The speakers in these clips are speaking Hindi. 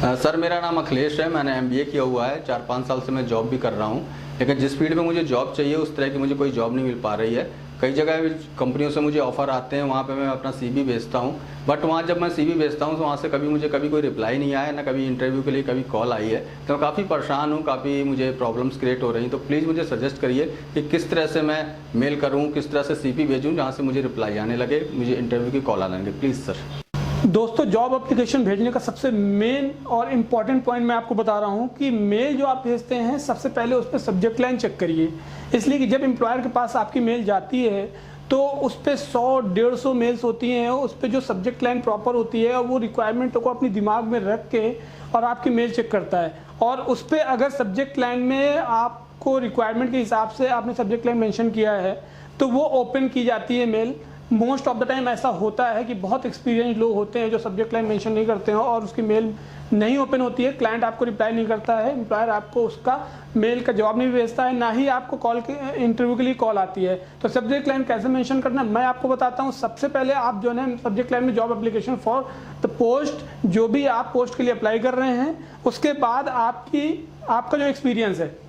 सर मेरा नाम अखिलेश है। मैंने एमबीए किया हुआ है। 4-5 साल से मैं जॉब भी कर रहा हूँ, लेकिन जिस फील्ड में मुझे जॉब चाहिए उस तरह की मुझे कोई जॉब नहीं मिल पा रही है। कई जगह कंपनियों से मुझे ऑफ़र आते हैं, वहाँ पे मैं अपना सीवी भेजता हूँ, बट वहाँ जब मैं सीवी भेजता हूँ तो वहाँ से कभी कोई रिप्लाई नहीं आया, ना कभी इंटरव्यू के लिए कभी कॉल आई है। तो मैं काफ़ी परेशान हूँ, काफ़ी मुझे प्रॉब्लम्स क्रिएट हो रही हैं। तो प्लीज़ मुझे सजेस्ट करिए कि किस तरह से मैं मेल करूँ, किस तरह से सीवी भेजूँ जहाँ से मुझे रिप्लाई आने लगे, मुझे इंटरव्यू की कॉल आने लगे। Please sir. दोस्तों, जॉब एप्लीकेशन भेजने का सबसे मेन और इम्पॉर्टेंट पॉइंट मैं आपको बता रहा हूं कि मेल जो आप भेजते हैं सबसे पहले उस पर सब्जेक्ट लाइन चेक करिए। इसलिए कि जब एम्प्लॉयर के पास आपकी मेल जाती है तो उस पर 100-150 मेल्स होती हैं, उस पर जो सब्जेक्ट लाइन प्रॉपर होती है और वो रिक्वायरमेंट को अपनी दिमाग में रख के और आपकी मेल चेक करता है। और उस पर अगर सब्जेक्ट लाइन में आपको रिक्वायरमेंट के हिसाब से आपने सब्जेक्ट लाइन मेंशन किया है तो वो ओपन की जाती है mail. Most of the time ऐसा होता है कि बहुत एक्सपीरियंस लोग होते हैं जो सब्जेक्ट लाइन मेंशन नहीं करते हैं और उसकी मेल नहीं ओपन होती है। क्लाइंट आपको रिप्लाई नहीं करता है, एम्प्लॉयर आपको उसका मेल का जवाब नहीं भेजता है, ना ही आपको कॉल के इंटरव्यू के लिए कॉल आती है। तो सब्जेक्ट लाइन कैसे मेंशन करना मैं आपको बताता हूँ। सबसे पहले आप जो है सब्जेक्ट लाइन में job application for the post, जो भी आप पोस्ट के लिए अप्लाई कर रहे हैं, उसके बाद आपका जो एक्सपीरियंस है,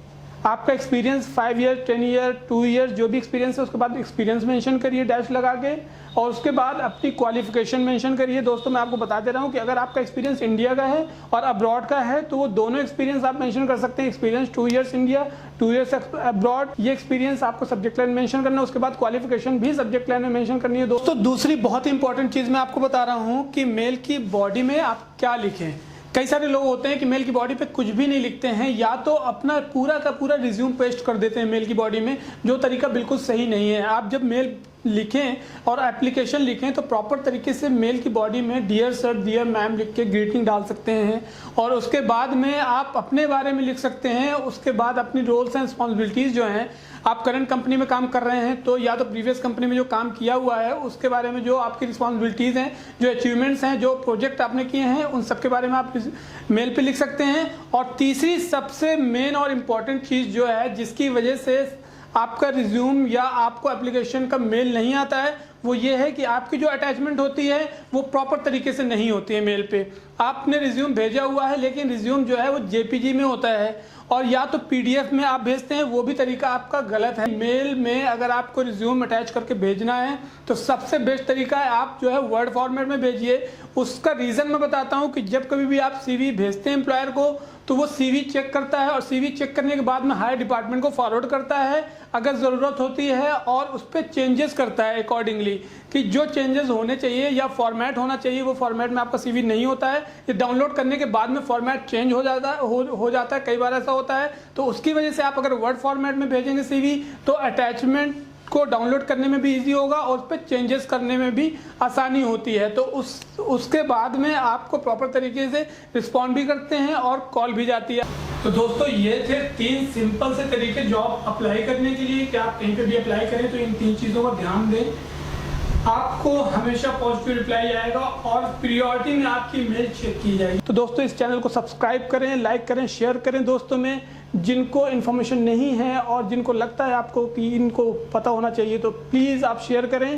आपका एक्सपीरियंस 5 ईयर, 10 ईयर, 2 ईयर जो भी एक्सपीरियंस है उसके बाद एक्सपीरियंस मेंशन करिए डैश लगा के, और उसके बाद अपनी क्वालिफिकेशन मेंशन करिए। दोस्तों, मैं आपको बता दे रहा हूँ कि अगर आपका एक्सपीरियंस इंडिया का है और अब्रॉड का है तो वो दोनों एक्सपीरियंस आप मेंशन कर सकते हैं। Experience 2 years India, 2 years abroad, ये एक्सपीरियंस आपको सब्जेक्ट लाइन मेंशन करना है। उसके बाद क्वालिफिकेशन भी सब्जेक्ट लाइन में मेंशन करनी है। दोस्तों, दूसरी बहुत ही इंपॉर्टेंट चीज़ मैं आपको बता रहा हूँ कि मेल की बॉडी में आप क्या लिखें। कई सारे लोग होते हैं कि मेल की बॉडी पे कुछ भी नहीं लिखते हैं, या तो अपना पूरा का पूरा रिज्यूम पेस्ट कर देते हैं मेल की बॉडी में, जो तरीका बिल्कुल सही नहीं है। आप जब मेल लिखें और एप्लीकेशन लिखें तो प्रॉपर तरीके से मेल की बॉडी में डियर सर, डियर मैम लिख के ग्रीटिंग डाल सकते हैं, और उसके बाद में आप अपने बारे में लिख सकते हैं। उसके बाद अपनी रोल्स एंड रिस्पॉन्सिबिलिटीज़ जो हैं, आप करंट कंपनी में काम कर रहे हैं तो या तो प्रीवियस कंपनी में जो काम किया हुआ है उसके बारे में जो आपकी रिस्पॉन्सिबिलिटीज़ हैं, जो अचीवमेंट्स हैं, जो प्रोजेक्ट आपने किए हैं, उन सब के बारे में आप मेल पे लिख सकते हैं। और तीसरी सबसे मेन और इम्पॉर्टेंट चीज़ जो है जिसकी वजह से आपका रिज्यूम या आपको एप्लीकेशन का मेल नहीं आता है, वो ये है कि आपकी जो अटैचमेंट होती है वो प्रॉपर तरीके से नहीं होती है मेल पे। आपने रिज्यूम भेजा हुआ है लेकिन रिज्यूम जो है वो जेपीजी में होता है, और या तो पीडीएफ में आप भेजते हैं, वो भी तरीका आपका गलत है। मेल में अगर आपको रिज्यूम अटैच करके भेजना है तो सबसे बेस्ट तरीका है आप जो है वर्ड फॉर्मेट में भेजिए। उसका रीज़न मैं बताता हूँ कि जब कभी भी आप सीवी भेजते हैं एम्प्लॉयर को तो वो सीवी चेक करता है, और सीवी चेक करने के बाद में हायर डिपार्टमेंट को फॉरवर्ड करता है अगर ज़रूरत होती है, और उस पर चेंजेस करता है अकॉर्डिंगली कि जो चेंजेस होने चाहिए या फॉर्मेट होना चाहिए वो फॉर्मेट में आपका सीवी नहीं होता है। ये डाउनलोड करने के बाद में फॉर्मेट चेंज हो जाता है, कई बार ऐसा होता है। तो उसकी वजह से आप अगर वर्ड फॉर्मेट में भेजेंगे सीवी तो अटैचमेंट को डाउनलोड करने में भी इजी होगा और उस पर चेंजेस करने में भी आसानी होती है। तो उसके बाद में आपको प्रॉपर तरीके से रिस्पॉन्ड भी करते हैं और कॉल भी जाती है। तो दोस्तों, ये थे 3 सिंपल से तरीके जॉब अप्लाई करने के लिए कि आप कहीं पे भी अप्लाई करें तो इन 3 चीज़ों का ध्यान दें। आपको हमेशा पॉजिटिव रिप्लाई आएगा और प्रियोरिटी में आपकी मेल चेक की जाएगी। तो दोस्तों, इस चैनल को सब्सक्राइब करें, लाइक करें, शेयर करें दोस्तों में जिनको इन्फॉर्मेशन नहीं है और जिनको लगता है आपको कि इनको पता होना चाहिए, तो प्लीज़ आप शेयर करें।